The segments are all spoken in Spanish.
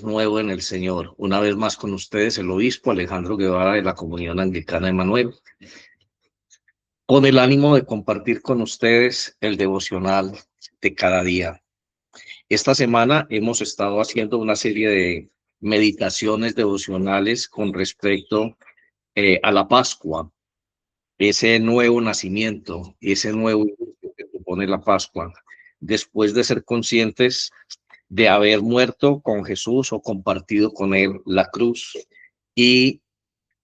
Nuevo en el Señor. Una vez más con ustedes, el obispo Alejandro Guevara de la Comunidad Anglicana de Manuel, con el ánimo de compartir con ustedes el devocional de cada día. Esta semana hemos estado haciendo una serie de meditaciones devocionales con respecto a la Pascua, ese nuevo nacimiento, ese nuevo inicio que supone la Pascua, después de ser conscientes de haber muerto con Jesús o compartido con él la cruz y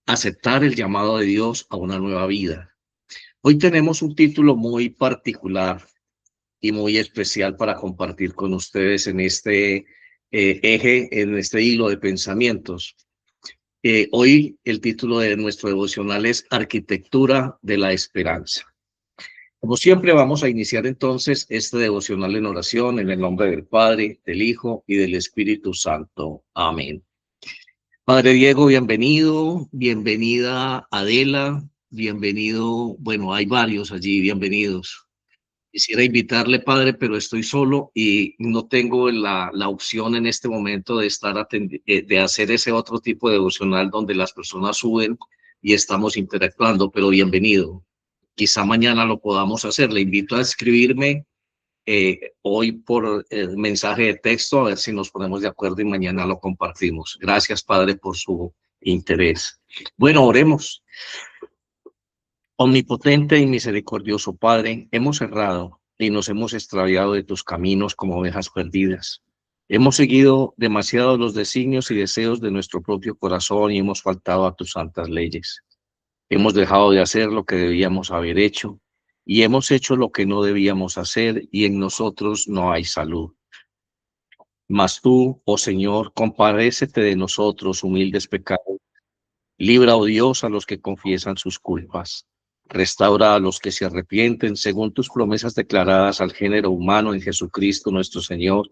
aceptar el llamado de Dios a una nueva vida. Hoy tenemos un título muy particular y muy especial para compartir con ustedes en este en este hilo de pensamientos. Hoy el título de nuestro devocional es Arquitectura de la Esperanza. Como siempre, vamos a iniciar entonces este devocional en oración en el nombre del Padre, del Hijo y del Espíritu Santo. Amén. Padre Diego, bienvenido, bienvenida Adela, bienvenido, bueno, hay varios allí, bienvenidos. Quisiera invitarle, Padre, pero estoy solo y no tengo la opción en este momento de de hacer ese otro tipo de devocional donde las personas suben y estamos interactuando, pero bienvenido. Quizá mañana lo podamos hacer. Le invito a escribirme hoy por el mensaje de texto, a ver si nos ponemos de acuerdo y mañana lo compartimos. Gracias, Padre, por su interés. Bueno, oremos. Omnipotente y misericordioso Padre, hemos errado y nos hemos extraviado de tus caminos como ovejas perdidas. Hemos seguido demasiado los designios y deseos de nuestro propio corazón y hemos faltado a tus santas leyes. Hemos dejado de hacer lo que debíamos haber hecho y hemos hecho lo que no debíamos hacer y en nosotros no hay salud. Mas tú, oh Señor, compadécete de nosotros, humildes pecadores. Libra, oh Dios, a los que confiesan sus culpas. Restaura a los que se arrepienten según tus promesas declaradas al género humano en Jesucristo nuestro Señor.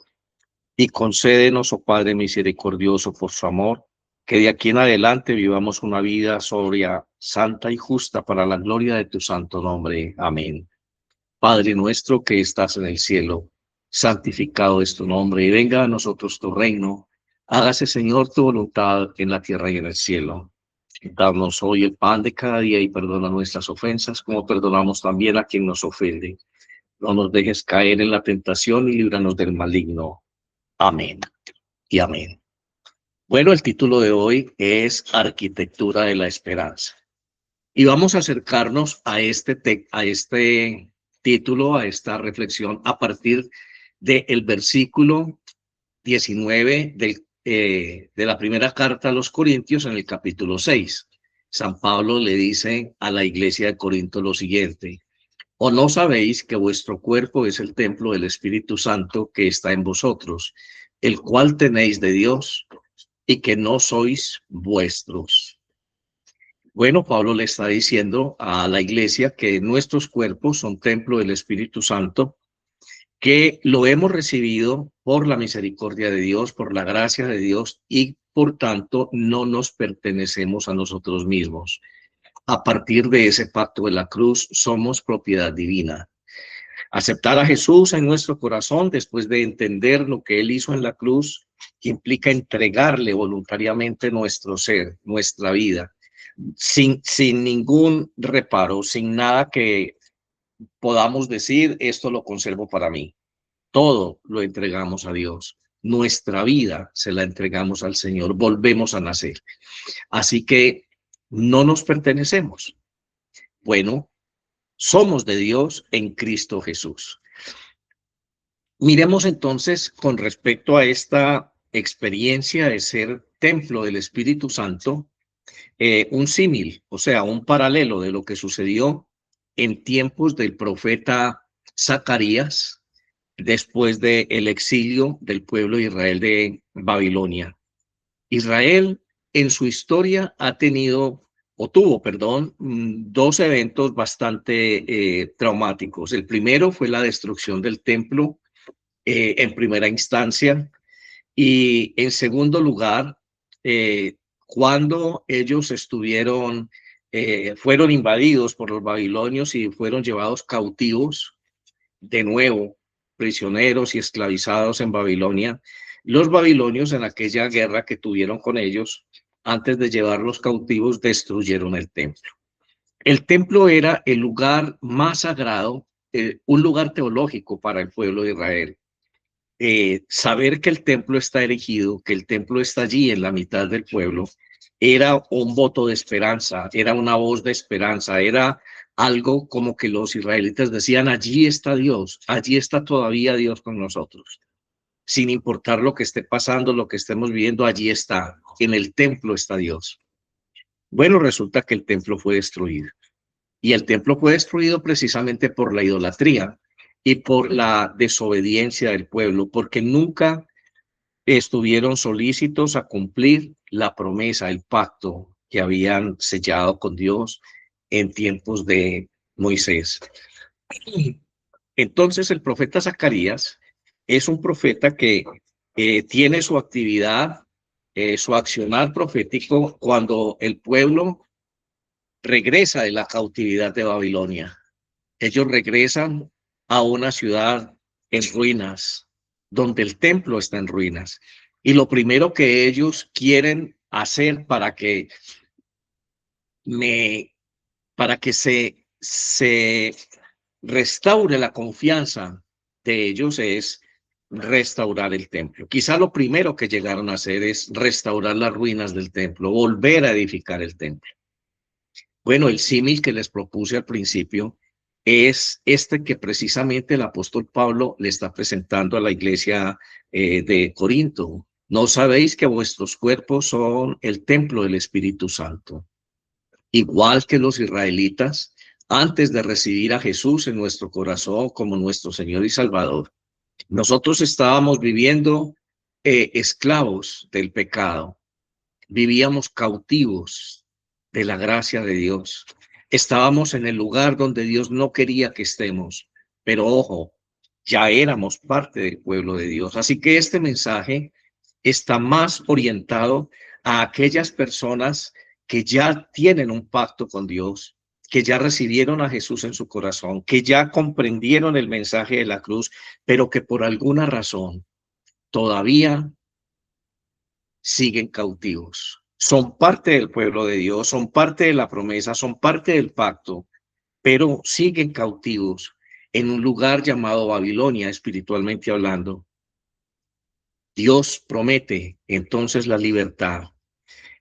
Y concédenos, oh Padre misericordioso, por su amor, que de aquí en adelante vivamos una vida sobria, santa y justa para la gloria de tu santo nombre. Amén. Padre nuestro que estás en el cielo, santificado es tu nombre y venga a nosotros tu reino. Hágase, Señor, tu voluntad en la tierra y en el cielo. Danos hoy el pan de cada día y perdona nuestras ofensas, como perdonamos también a quien nos ofende. No nos dejes caer en la tentación y líbranos del maligno. Amén y amén. Bueno, el título de hoy es Arquitectura de la Esperanza. Y vamos a acercarnos a a este título, a esta reflexión, a partir del versículo 19 de la primera carta a los Corintios en el capítulo 6. San Pablo le dice a la iglesia de Corinto lo siguiente: ¿O no sabéis que vuestro cuerpo es el templo del Espíritu Santo que está en vosotros, el cual tenéis de Dios y que no sois vuestros? Bueno, Pablo le está diciendo a la iglesia que nuestros cuerpos son templo del Espíritu Santo, que lo hemos recibido por la misericordia de Dios, por la gracia de Dios, y por tanto no nos pertenecemos a nosotros mismos. A partir de ese pacto de la cruz somos propiedad divina. Aceptar a Jesús en nuestro corazón después de entender lo que Él hizo en la cruz implica entregarle voluntariamente nuestro ser, nuestra vida, sin ningún reparo, sin nada que podamos decir, esto lo conservo para mí. Todo lo entregamos a Dios. Nuestra vida se la entregamos al Señor. Volvemos a nacer. Así que no nos pertenecemos. Bueno, somos de Dios en Cristo Jesús. Miremos entonces con respecto a esta experiencia de ser templo del Espíritu Santo, un símil, o sea, un paralelo de lo que sucedió en tiempos del profeta Zacarías, después del exilio del pueblo de Israel de Babilonia. Israel en su historia ha tenido, o tuvo, perdón, dos eventos bastante traumáticos. El primero fue la destrucción del templo en primera instancia, y en segundo lugar, cuando ellos fueron invadidos por los babilonios y fueron llevados cautivos de nuevo, prisioneros y esclavizados en Babilonia. Los babilonios en aquella guerra que tuvieron con ellos, antes de llevarlos cautivos, destruyeron el templo. El templo era el lugar más sagrado, un lugar teológico para el pueblo de Israel. Saber que el templo está erigido, que el templo está allí en la mitad del pueblo, era un voto de esperanza, era una voz de esperanza, era algo como que los israelitas decían, allí está Dios, allí está todavía Dios con nosotros. Sin importar lo que esté pasando, lo que estemos viviendo, allí está, en el templo está Dios. Bueno, resulta que el templo fue destruido. Y el templo fue destruido precisamente por la idolatría y por la desobediencia del pueblo, porque nunca estuvieron solícitos a cumplir la promesa, el pacto que habían sellado con Dios en tiempos de Moisés. Entonces el profeta Zacarías es un profeta que tiene su actividad, su accionar profético cuando el pueblo regresa de la cautividad de Babilonia. Ellos regresan a una ciudad en ruinas, donde el templo está en ruinas. Y lo primero que ellos quieren hacer para que se restaure la confianza de ellos es restaurar el templo. Quizá lo primero que llegaron a hacer es restaurar las ruinas del templo, volver a edificar el templo. Bueno, el símil que les propuse al principio es este que precisamente el apóstol Pablo le está presentando a la iglesia de Corinto. ¿No sabéis que vuestros cuerpos son el templo del Espíritu Santo? Igual que los israelitas, antes de recibir a Jesús en nuestro corazón como nuestro Señor y Salvador, nosotros estábamos viviendo esclavos del pecado, vivíamos cautivos de la gracia de Dios. Estábamos en el lugar donde Dios no quería que estemos, pero ojo, ya éramos parte del pueblo de Dios. Así que este mensaje está más orientado a aquellas personas que ya tienen un pacto con Dios, que ya recibieron a Jesús en su corazón, que ya comprendieron el mensaje de la cruz, pero que por alguna razón todavía siguen cautivos. Son parte del pueblo de Dios, son parte de la promesa, son parte del pacto, pero siguen cautivos en un lugar llamado Babilonia, espiritualmente hablando. Dios promete entonces la libertad.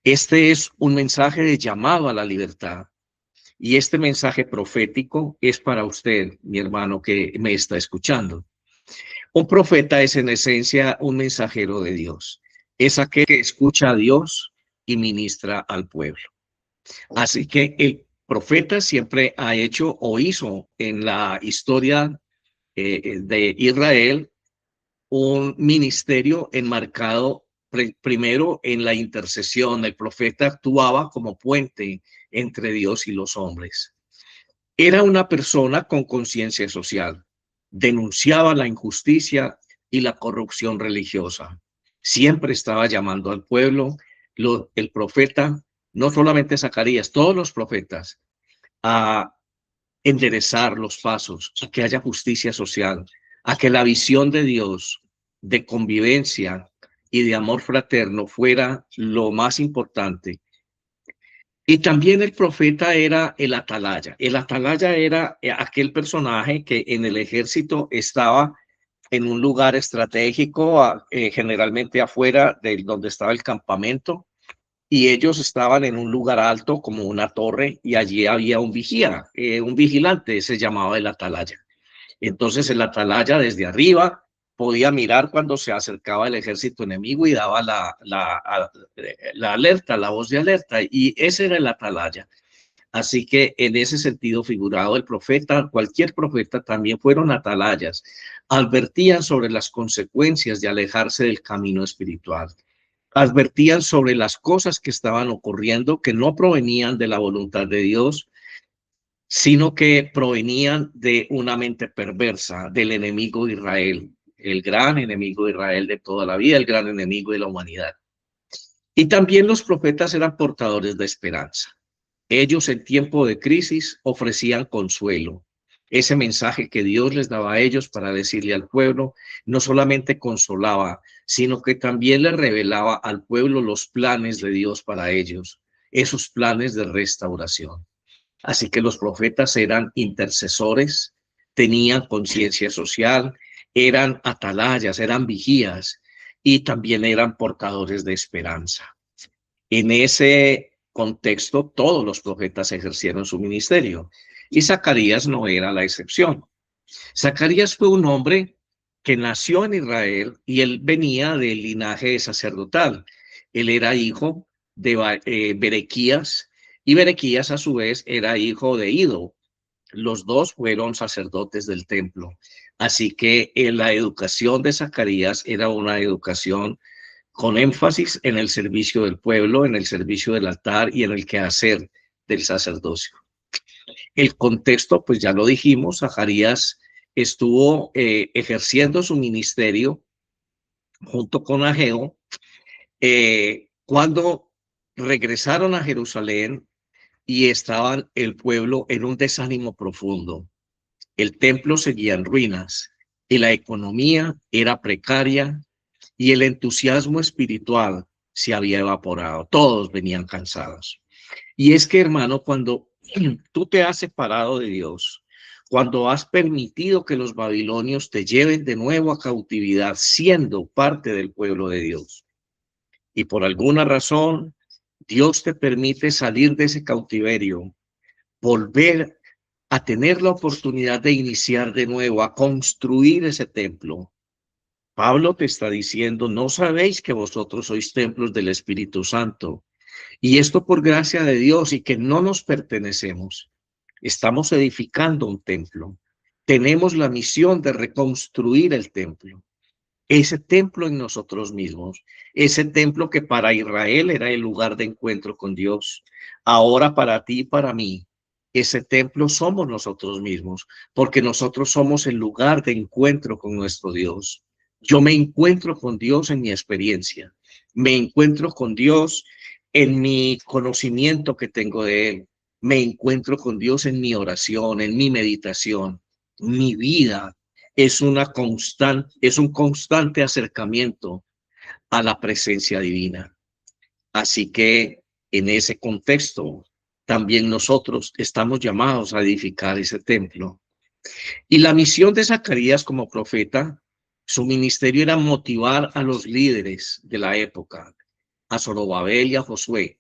Este es un mensaje de llamado a la libertad. Y este mensaje profético es para usted, mi hermano, que me está escuchando. Un profeta es en esencia un mensajero de Dios. Es aquel que escucha a Dios y ministra al pueblo. Así que el profeta siempre ha hecho o hizo en la historia de Israel un ministerio enmarcado primero en la intercesión. El profeta actuaba como puente entre Dios y los hombres. Era una persona con conciencia social. Denunciaba la injusticia y la corrupción religiosa. Siempre estaba llamando al pueblo. El profeta, no solamente Zacarías, todos los profetas, a enderezar los pasos, a que haya justicia social, a que la visión de Dios de convivencia y de amor fraterno fuera lo más importante. Y también el profeta era el atalaya. El atalaya era aquel personaje que en el ejército estaba en un lugar estratégico, generalmente afuera de donde estaba el campamento, y ellos estaban en un lugar alto como una torre y allí había un vigía, un vigilante, se llamaba el atalaya. Entonces el atalaya desde arriba podía mirar cuando se acercaba el ejército enemigo y daba la alerta, la voz de alerta, y ese era el atalaya. Así que en ese sentido figurado, el profeta, cualquier profeta también fueron atalayas, advertían sobre las consecuencias de alejarse del camino espiritual, advertían sobre las cosas que estaban ocurriendo que no provenían de la voluntad de Dios, sino que provenían de una mente perversa, del enemigo de Israel, el gran enemigo de Israel de toda la vida, el gran enemigo de la humanidad. Y también los profetas eran portadores de esperanza. Ellos en tiempo de crisis ofrecían consuelo. Ese mensaje que Dios les daba a ellos para decirle al pueblo, no solamente consolaba, sino que también le revelaba al pueblo los planes de Dios para ellos, esos planes de restauración. Así que los profetas eran intercesores, tenían conciencia social, eran atalayas, eran vigías y también eran portadores de esperanza. En ese contexto, todos los profetas ejercieron su ministerio y Zacarías no era la excepción. Zacarías fue un hombre que nació en Israel y él venía del linaje sacerdotal. Él era hijo de Berequías y Berequías a su vez era hijo de Ido. Los dos fueron sacerdotes del templo. Así que la educación de Zacarías era una educación con énfasis en el servicio del pueblo, en el servicio del altar y en el quehacer del sacerdocio. El contexto, pues ya lo dijimos, Zacarías estuvo ejerciendo su ministerio junto con Ageo cuando regresaron a Jerusalén y estaban el pueblo en un desánimo profundo. El templo seguía en ruinas y la economía era precaria y el entusiasmo espiritual se había evaporado. Todos venían cansados. Y es que, hermano, cuando tú te has separado de Dios, cuando has permitido que los babilonios te lleven de nuevo a cautividad, siendo parte del pueblo de Dios, y por alguna razón Dios te permite salir de ese cautiverio, volver a tener la oportunidad de iniciar de nuevo, a construir ese templo. Pablo te está diciendo, no sabéis que vosotros sois templos del Espíritu Santo, y esto por gracia de Dios y que no nos pertenecemos. Estamos edificando un templo. Tenemos la misión de reconstruir el templo. Ese templo en nosotros mismos, ese templo que para Israel era el lugar de encuentro con Dios, ahora para ti y para mí, ese templo somos nosotros mismos, porque nosotros somos el lugar de encuentro con nuestro Dios. Yo me encuentro con Dios en mi experiencia, me encuentro con Dios en mi conocimiento que tengo de Él, me encuentro con Dios en mi oración, en mi meditación, mi vida es un constante acercamiento a la presencia divina. Así que en ese contexto también nosotros estamos llamados a edificar ese templo. Y la misión de Zacarías como profeta, su ministerio era motivar a los líderes de la época, a Zorobabel y a Josué,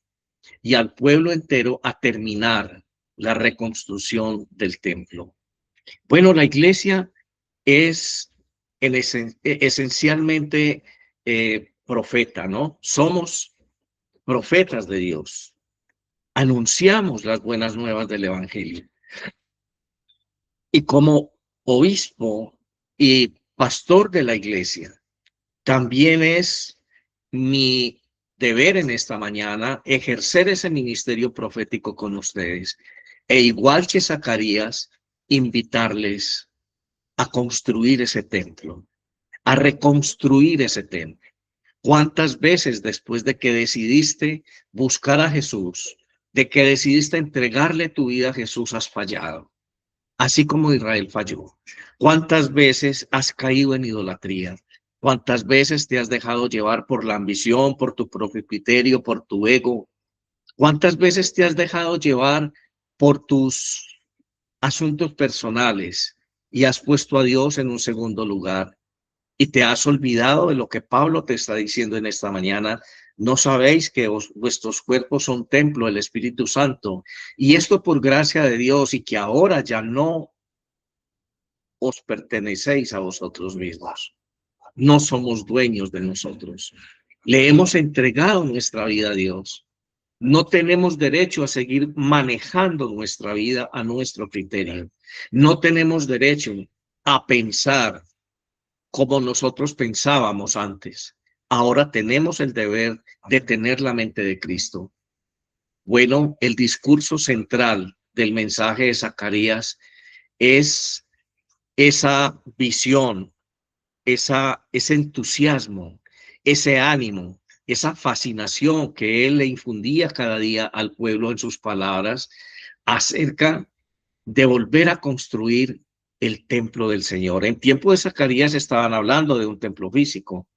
y al pueblo entero a terminar la reconstrucción del templo. Bueno, la iglesia es esencialmente profeta, ¿no? Somos profetas de Dios. Anunciamos las buenas nuevas del Evangelio. Y como obispo y pastor de la iglesia, también es mi deber en esta mañana ejercer ese ministerio profético con ustedes. E igual que Zacarías, invitarles a construir ese templo, a reconstruir ese templo. ¿Cuántas veces después de que decidiste buscar a Jesús, de que decidiste entregarle tu vida a Jesús, has fallado? Así como Israel falló. ¿Cuántas veces has caído en idolatría? ¿Cuántas veces te has dejado llevar por la ambición, por tu propio criterio, por tu ego? ¿Cuántas veces te has dejado llevar por tus asuntos personales y has puesto a Dios en un segundo lugar? Y te has olvidado de lo que Pablo te está diciendo en esta mañana. No sabéis que vuestros cuerpos son templo del Espíritu Santo. Y esto por gracia de Dios y que ahora ya no os pertenecéis a vosotros mismos. No somos dueños de nosotros. Le hemos entregado nuestra vida a Dios. No tenemos derecho a seguir manejando nuestra vida a nuestro criterio. No tenemos derecho a pensar como nosotros pensábamos antes. Ahora tenemos el deber de tener la mente de Cristo. Bueno, el discurso central del mensaje de Zacarías es esa visión, ese entusiasmo, ese ánimo, esa fascinación que él le infundía cada día al pueblo en sus palabras acerca de volver a construir el templo del Señor. En tiempo de Zacarías estaban hablando de un templo físico.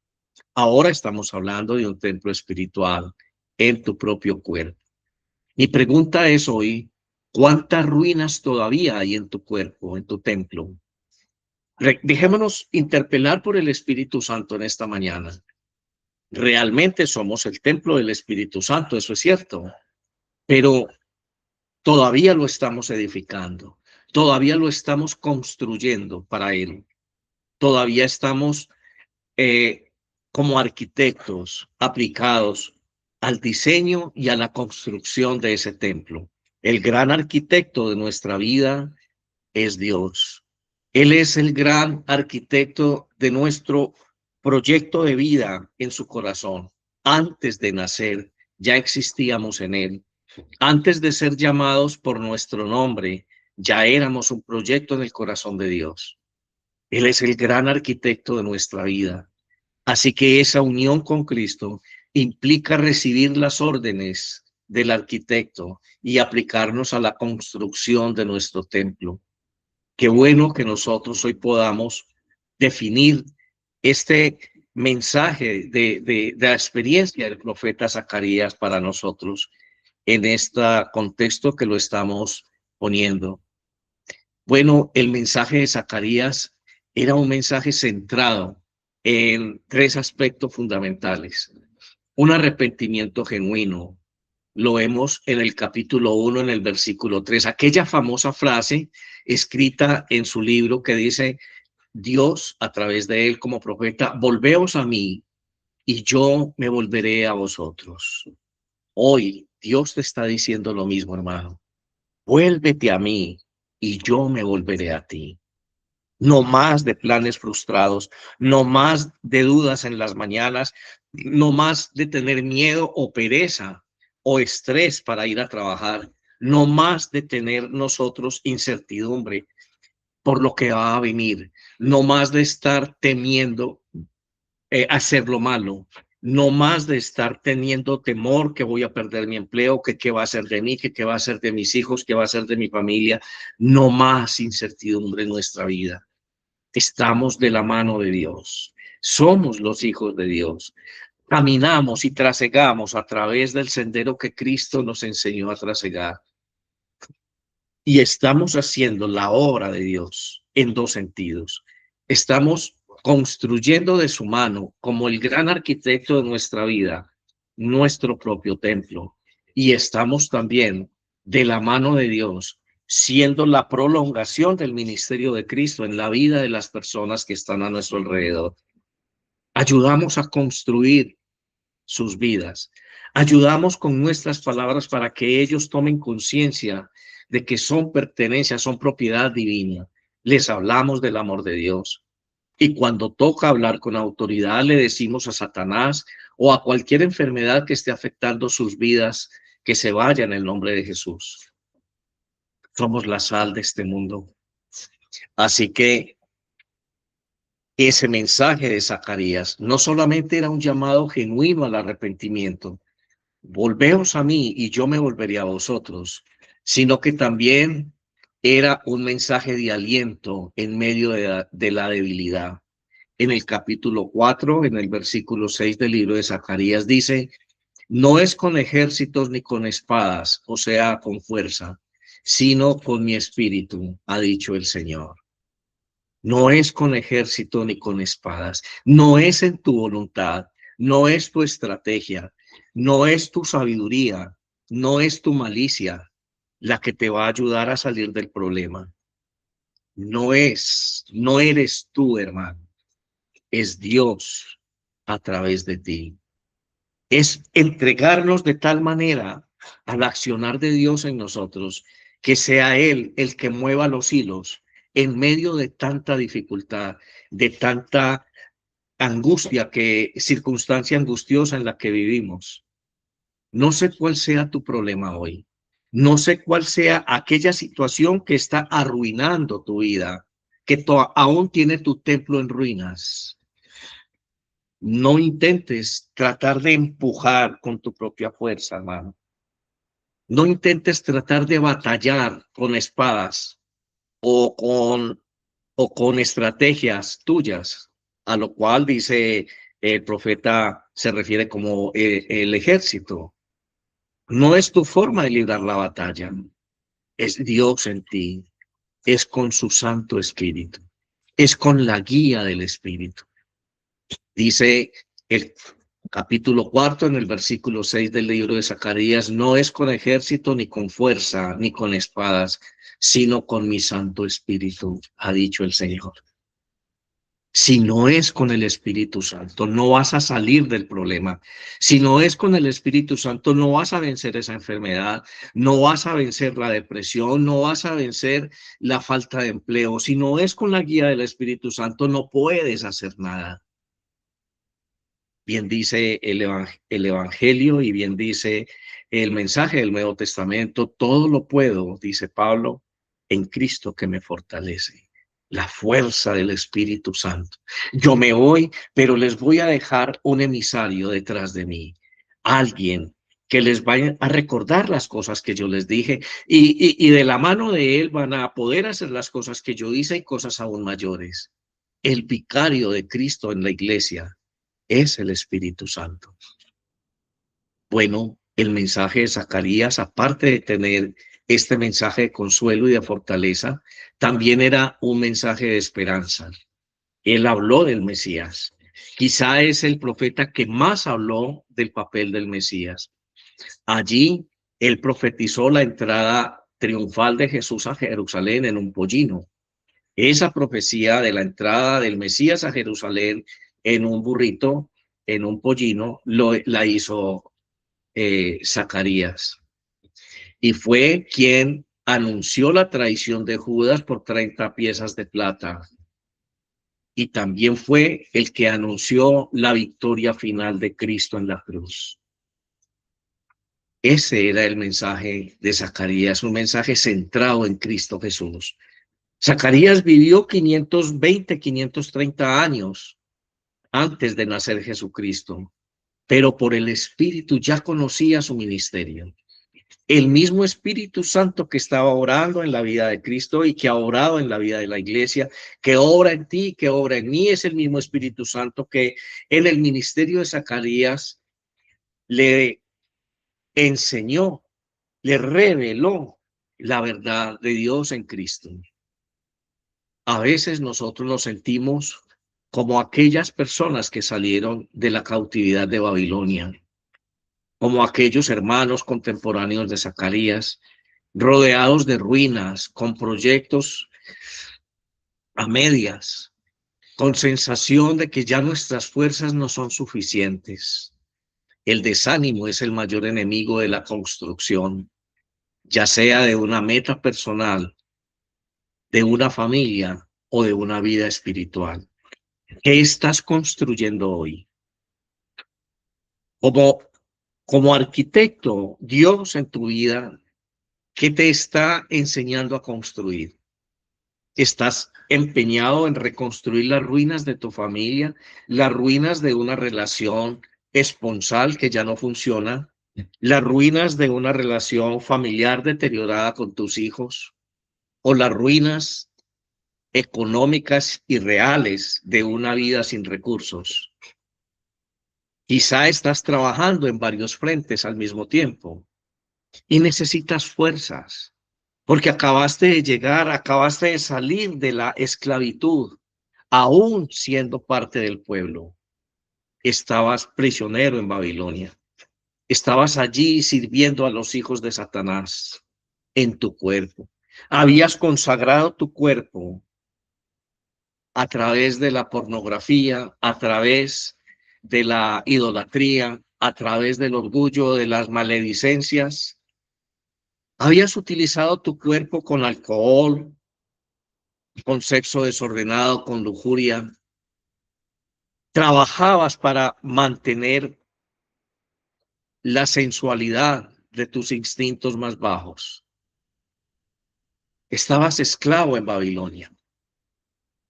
Ahora estamos hablando de un templo espiritual en tu propio cuerpo. Mi pregunta es hoy, ¿cuántas ruinas todavía hay en tu cuerpo, en tu templo? Dejémonos interpelar por el Espíritu Santo en esta mañana. Realmente somos el templo del Espíritu Santo, eso es cierto, pero todavía lo estamos edificando, todavía lo estamos construyendo para Él, todavía estamos como arquitectos aplicados al diseño y a la construcción de ese templo. El gran arquitecto de nuestra vida es Dios. Él es el gran arquitecto de nuestro proyecto de vida en su corazón. Antes de nacer, ya existíamos en Él. Antes de ser llamados por nuestro nombre, ya éramos un proyecto en el corazón de Dios. Él es el gran arquitecto de nuestra vida. Así que esa unión con Cristo implica recibir las órdenes del arquitecto y aplicarnos a la construcción de nuestro templo. Qué bueno que nosotros hoy podamos definir este mensaje de la experiencia del profeta Zacarías para nosotros en este contexto que lo estamos poniendo. Bueno, el mensaje de Zacarías era un mensaje centrado en tres aspectos fundamentales. Un arrepentimiento genuino. Lo vemos en el capítulo 1, en el versículo 3. Aquella famosa frase escrita en su libro que dice, Dios, a través de él como profeta, volveos a mí y yo me volveré a vosotros. Hoy Dios te está diciendo lo mismo, hermano. Vuélvete a mí y yo me volveré a ti. No más de planes frustrados, no más de dudas en las mañanas, no más de tener miedo o pereza o estrés para ir a trabajar, no más de tener nosotros incertidumbre por lo que va a venir, no más de estar temiendo hacer lo malo, no más de estar teniendo temor que voy a perder mi empleo, que qué va a ser de mí, que qué va a ser de mis hijos, qué va a ser de mi familia, no más incertidumbre en nuestra vida. Estamos de la mano de Dios, somos los hijos de Dios, caminamos y trasegamos a través del sendero que Cristo nos enseñó a trasegar y estamos haciendo la obra de Dios en dos sentidos. Estamos construyendo de su mano como el gran arquitecto de nuestra vida, nuestro propio templo, y estamos también de la mano de Dios siendo la prolongación del ministerio de Cristo en la vida de las personas que están a nuestro alrededor. Ayudamos a construir sus vidas. Ayudamos con nuestras palabras para que ellos tomen conciencia de que son pertenencia, son propiedad divina. Les hablamos del amor de Dios. Y cuando toca hablar con autoridad, le decimos a Satanás o a cualquier enfermedad que esté afectando sus vidas, que se vaya en el nombre de Jesús. Somos la sal de este mundo. Así que ese mensaje de Zacarías no solamente era un llamado genuino al arrepentimiento, volveos a mí y yo me volveré a vosotros, sino que también era un mensaje de aliento en medio de la debilidad. En el capítulo 4, en el versículo 6 del libro de Zacarías dice, no es con ejércitos ni con espadas, o sea, con fuerza, sino con mi espíritu, ha dicho el Señor. No es con ejército ni con espadas, no es en tu voluntad, no es tu estrategia, no es tu sabiduría, no es tu malicia la que te va a ayudar a salir del problema. No eres tú, hermano, es Dios a través de ti. Es entregarnos de tal manera al accionar de Dios en nosotros, que sea Él el que mueva los hilos en medio de tanta dificultad, de tanta angustia, circunstancia angustiosa en la que vivimos. No sé cuál sea tu problema hoy. No sé cuál sea aquella situación que está arruinando tu vida, que aún tiene tu templo en ruinas. No intentes tratar de empujar con tu propia fuerza, hermano. No intentes tratar de batallar con espadas o con estrategias tuyas, a lo cual dice el profeta, se refiere como el ejército. No es tu forma de librar la batalla, es Dios en ti, es con su Santo Espíritu, es con la guía del Espíritu. Dice el capítulo 4 en el versículo 6 del libro de Zacarías, no es con ejército, ni con fuerza, ni con espadas, sino con mi Santo Espíritu, ha dicho el Señor. Si no es con el Espíritu Santo, no vas a salir del problema. Si no es con el Espíritu Santo, no vas a vencer esa enfermedad, no vas a vencer la depresión, no vas a vencer la falta de empleo. Si no es con la guía del Espíritu Santo, no puedes hacer nada. Bien dice el Evangelio y bien dice el mensaje del Nuevo Testamento, todo lo puedo, dice Pablo, en Cristo que me fortalece. La fuerza del Espíritu Santo. Yo me voy, pero les voy a dejar un emisario detrás de mí, alguien que les vaya a recordar las cosas que yo les dije y de la mano de él van a poder hacer las cosas que yo hice y cosas aún mayores. El vicario de Cristo en la iglesia es el Espíritu Santo. Bueno, el mensaje de Zacarías, aparte de tener este mensaje de consuelo y de fortaleza, también era un mensaje de esperanza. Él habló del Mesías. Quizá es el profeta que más habló del papel del Mesías. Allí, él profetizó la entrada triunfal de Jesús a Jerusalén en un pollino. Esa profecía de la entrada del Mesías a Jerusalén en un burrito, en un pollino, la hizo Zacarías. Y fue quien anunció la traición de Judas por 30 piezas de plata. Y también fue el que anunció la victoria final de Cristo en la cruz. Ese era el mensaje de Zacarías, un mensaje centrado en Cristo Jesús. Zacarías vivió 530 años antes de nacer Jesucristo, pero por el Espíritu ya conocía su ministerio. El mismo Espíritu Santo que estaba orando en la vida de Cristo y que ha orado en la vida de la iglesia, que obra en ti, que obra en mí, es el mismo Espíritu Santo que en el ministerio de Zacarías le enseñó, le reveló la verdad de Dios en Cristo. A veces nosotros nos sentimos como aquellas personas que salieron de la cautividad de Babilonia, como aquellos hermanos contemporáneos de Zacarías, rodeados de ruinas, con proyectos a medias, con sensación de que ya nuestras fuerzas no son suficientes. El desánimo es el mayor enemigo de la construcción, ya sea de una meta personal, de una familia o de una vida espiritual. ¿Qué estás construyendo hoy? Como, como arquitecto, Dios en tu vida, ¿qué te está enseñando a construir? ¿Estás empeñado en reconstruir las ruinas de tu familia, las ruinas de una relación esponsal que ya no funciona, las ruinas de una relación familiar deteriorada con tus hijos o las ruinas económicas y reales de una vida sin recursos? Quizá estás trabajando en varios frentes al mismo tiempo y necesitas fuerzas, porque acabaste de llegar, acabaste de salir de la esclavitud, aún siendo parte del pueblo. Estabas prisionero en Babilonia. Estabas allí sirviendo a los hijos de Satanás en tu cuerpo. Habías consagrado tu cuerpo a través de la pornografía, a través de la idolatría, a través del orgullo, de las maledicencias. Habías utilizado tu cuerpo con alcohol, con sexo desordenado, con lujuria. Trabajabas para mantener la sensualidad de tus instintos más bajos. Estabas esclavo en Babilonia.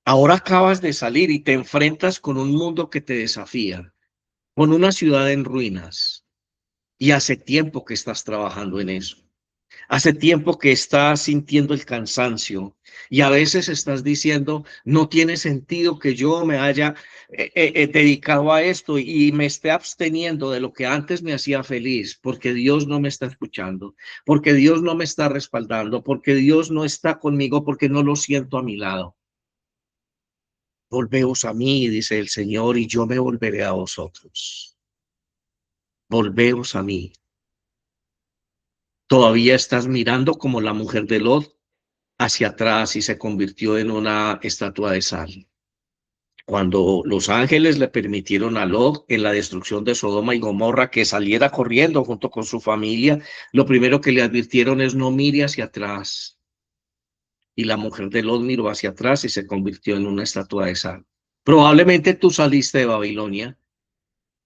Ahora acabas de salir y te enfrentas con un mundo que te desafía, con una ciudad en ruinas. Y hace tiempo que estás trabajando en eso. Hace tiempo que estás sintiendo el cansancio y a veces estás diciendo, no tiene sentido que yo me haya dedicado a esto y me esté absteniendo de lo que antes me hacía feliz, porque Dios no me está escuchando, porque Dios no me está respaldando, porque Dios no está conmigo, porque no lo siento a mi lado. Volveos a mí, dice el Señor, y yo me volveré a vosotros. Volveos a mí. Todavía estás mirando como la mujer de Lot hacia atrás y se convirtió en una estatua de sal. Cuando los ángeles le permitieron a Lot en la destrucción de Sodoma y Gomorra que saliera corriendo junto con su familia, lo primero que le advirtieron es no mire hacia atrás. Y la mujer de Lot miró hacia atrás y se convirtió en una estatua de sal. Probablemente tú saliste de Babilonia,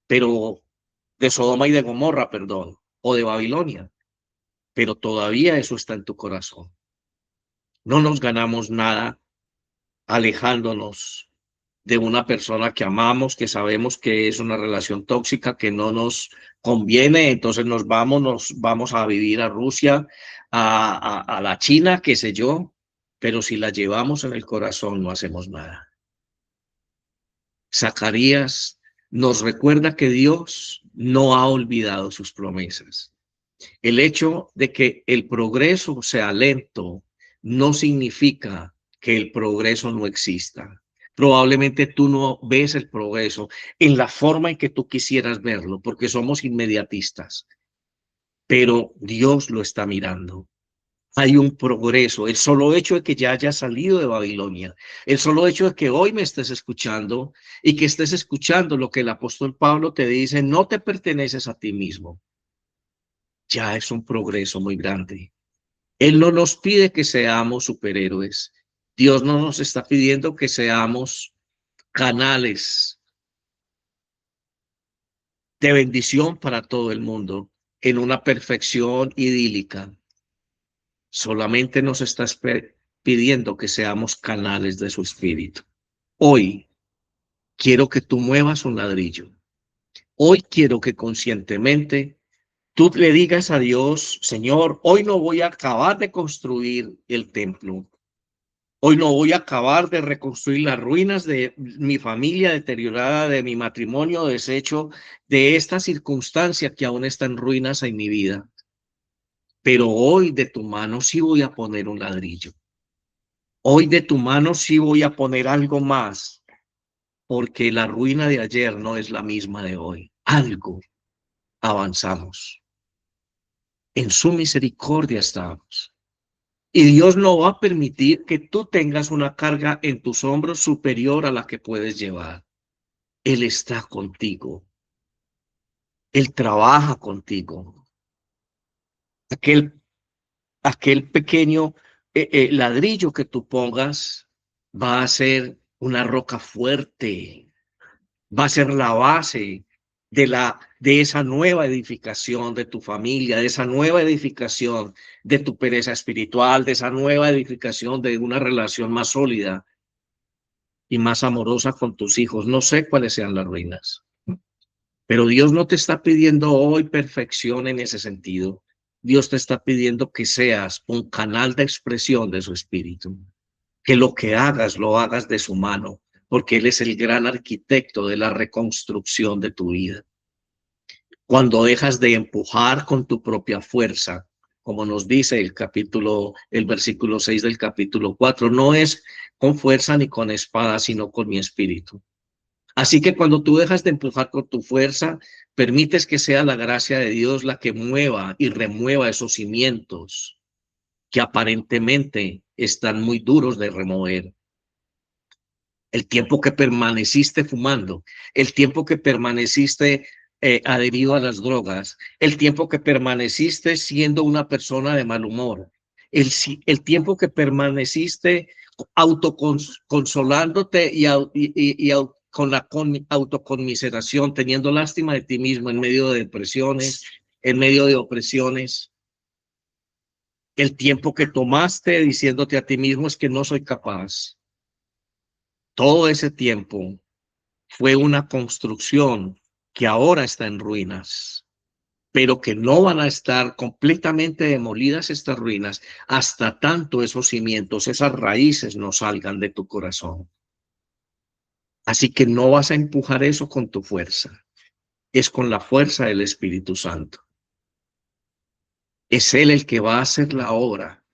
pero de Sodoma y de Gomorra, perdón, o de Babilonia, pero todavía eso está en tu corazón. No nos ganamos nada alejándonos de una persona que amamos, que sabemos que es una relación tóxica, que no nos conviene, entonces nos vamos a vivir a Rusia, a la China, qué sé yo, pero si la llevamos en el corazón no hacemos nada. Zacarías nos recuerda que Dios no ha olvidado sus promesas. El hecho de que el progreso sea lento no significa que el progreso no exista. Probablemente tú no ves el progreso en la forma en que tú quisieras verlo, porque somos inmediatistas, pero Dios lo está mirando. Hay un progreso. El solo hecho de que ya hayas salido de Babilonia, el solo hecho de que hoy me estés escuchando y que estés escuchando lo que el apóstol Pablo te dice, no te perteneces a ti mismo, ya es un progreso muy grande. Él no nos pide que seamos superhéroes. Dios no nos está pidiendo que seamos canales de bendición para todo el mundo en una perfección idílica. Solamente nos está pidiendo que seamos canales de su espíritu. Hoy quiero que tú muevas un ladrillo. Hoy quiero que conscientemente tú le digas a Dios, Señor, hoy no voy a acabar de construir el templo. Hoy no voy a acabar de reconstruir las ruinas de mi familia deteriorada, de mi matrimonio deshecho, de esta circunstancia que aún está en ruinas en mi vida. Pero hoy de tu mano sí voy a poner un ladrillo. Hoy de tu mano sí voy a poner algo más, porque la ruina de ayer no es la misma de hoy. Algo avanzamos. En su misericordia estamos. Y Dios no va a permitir que tú tengas una carga en tus hombros superior a la que puedes llevar. Él está contigo. Él trabaja contigo. Aquel, aquel pequeño ladrillo que tú pongas va a ser una roca fuerte, va a ser la base de esa nueva edificación de tu familia, de esa nueva edificación de tu pereza espiritual, de esa nueva edificación de una relación más sólida y más amorosa con tus hijos. No sé cuáles sean las ruinas, pero Dios no te está pidiendo hoy perfección en ese sentido. Dios te está pidiendo que seas un canal de expresión de su espíritu, que lo que hagas lo hagas de su mano, porque Él es el gran arquitecto de la reconstrucción de tu vida. Cuando dejas de empujar con tu propia fuerza, como nos dice el versículo 6 del capítulo 4, no es con fuerza ni con espada, sino con mi espíritu. Así que cuando tú dejas de empujar con tu fuerza, permites que sea la gracia de Dios la que mueva y remueva esos cimientos que aparentemente están muy duros de remover. El tiempo que permaneciste fumando, el tiempo que permaneciste adherido a las drogas, el tiempo que permaneciste siendo una persona de mal humor, el tiempo que permaneciste autoconsolándote con la autoconmiseración, teniendo lástima de ti mismo en medio de depresiones, en medio de opresiones, el tiempo que tomaste diciéndote a ti mismo es que no soy capaz. Todo ese tiempo fue una construcción que ahora está en ruinas. pero que no van a estar completamente demolidas estas ruinas hasta tanto esos cimientos, esas raíces no salgan de tu corazón. Así que no vas a empujar eso con tu fuerza, es con la fuerza del Espíritu Santo. Es Él el que va a hacer la obra,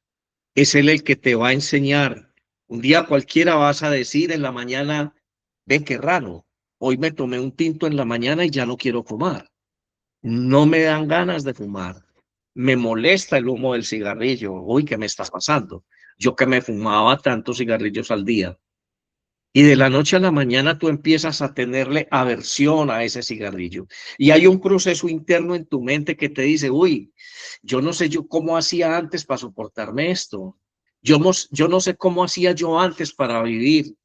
es Él el que te va a enseñar. Un día cualquiera vas a decir en la mañana, ve qué raro, hoy me tomé un tinto en la mañana y ya no quiero fumar. No me dan ganas de fumar. Me molesta el humo del cigarrillo. Uy, ¿qué me está pasando? Yo que me fumaba tantos cigarrillos al día. Y de la noche a la mañana tú empiezas a tenerle aversión a ese cigarrillo. Y hay un proceso interno en tu mente que te dice, uy, yo no sé yo cómo hacía antes para soportarme esto. Yo no sé cómo hacía yo antes para vivir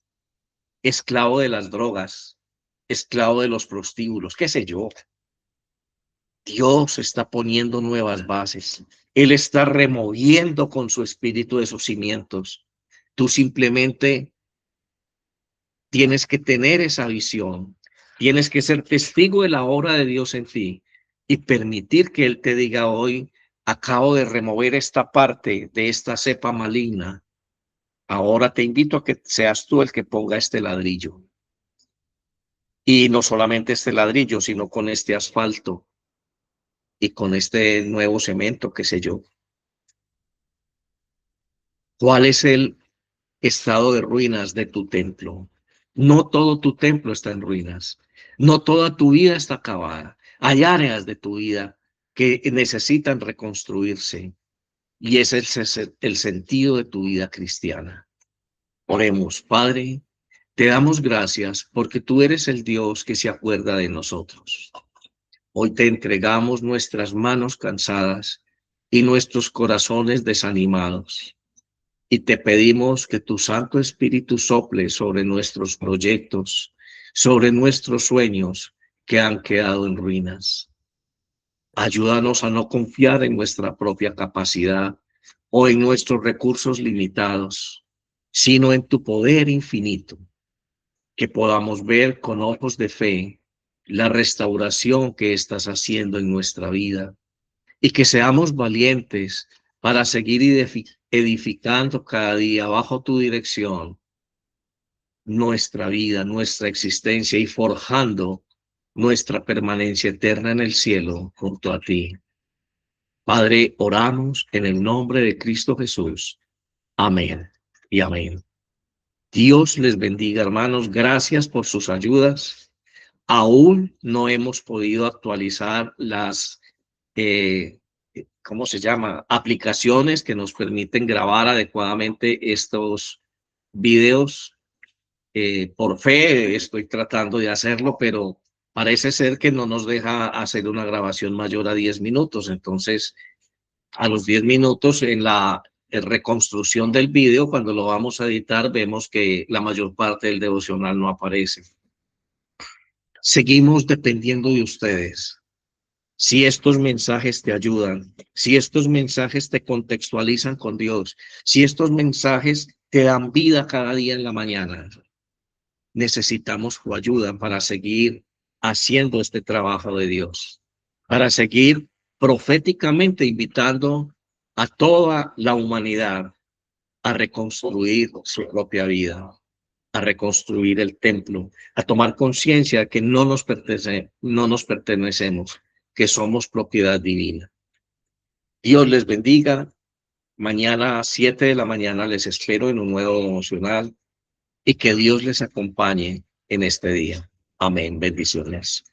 esclavo de las drogas, esclavo de los prostíbulos, qué sé yo. Dios está poniendo nuevas bases. Él está removiendo con su espíritu esos cimientos. Tú simplemente tienes que tener esa visión. Tienes que ser testigo de la obra de Dios en ti y permitir que Él te diga hoy, acabo de remover esta parte de esta cepa maligna. Ahora te invito a que seas tú el que ponga este ladrillo. Y no solamente este ladrillo, sino con este asfalto y con este nuevo cemento, qué sé yo. ¿Cuál es el estado de ruinas de tu templo? No todo tu templo está en ruinas. No toda tu vida está acabada. Hay áreas de tu vida que necesitan reconstruirse. Y ese es el sentido de tu vida cristiana. Oremos, Padre, te damos gracias porque tú eres el Dios que se acuerda de nosotros. Hoy te entregamos nuestras manos cansadas y nuestros corazones desanimados. Y te pedimos que tu Santo Espíritu sople sobre nuestros proyectos, sobre nuestros sueños que han quedado en ruinas. Ayúdanos a no confiar en nuestra propia capacidad o en nuestros recursos limitados, sino en tu poder infinito, que podamos ver con ojos de fe la restauración que estás haciendo en nuestra vida y que seamos valientes para seguir edificando cada día bajo tu dirección nuestra vida, nuestra existencia y forjando nuestra permanencia eterna en el cielo junto a ti. Padre, oramos en el nombre de Cristo Jesús. Amén y amén. Dios les bendiga, hermanos. Gracias por sus ayudas. Aún no hemos podido actualizar las ¿cómo se llama? Aplicaciones que nos permiten grabar adecuadamente estos videos. Por fe estoy tratando de hacerlo, pero parece ser que no nos deja hacer una grabación mayor a 10 minutos. Entonces, a los 10 minutos en la reconstrucción del video, cuando lo vamos a editar, vemos que la mayor parte del devocional no aparece. Seguimos dependiendo de ustedes. Si estos mensajes te ayudan, si estos mensajes te contextualizan con Dios, si estos mensajes te dan vida cada día en la mañana, necesitamos tu ayuda para seguir haciendo este trabajo de Dios, para seguir proféticamente invitando a toda la humanidad a reconstruir su propia vida, a reconstruir el templo, a tomar conciencia de que no nos pertenecemos, que somos propiedad divina. Dios les bendiga. Mañana a 7 de la mañana les espero en un nuevo devocional y que Dios les acompañe en este día. Amén. Bendiciones.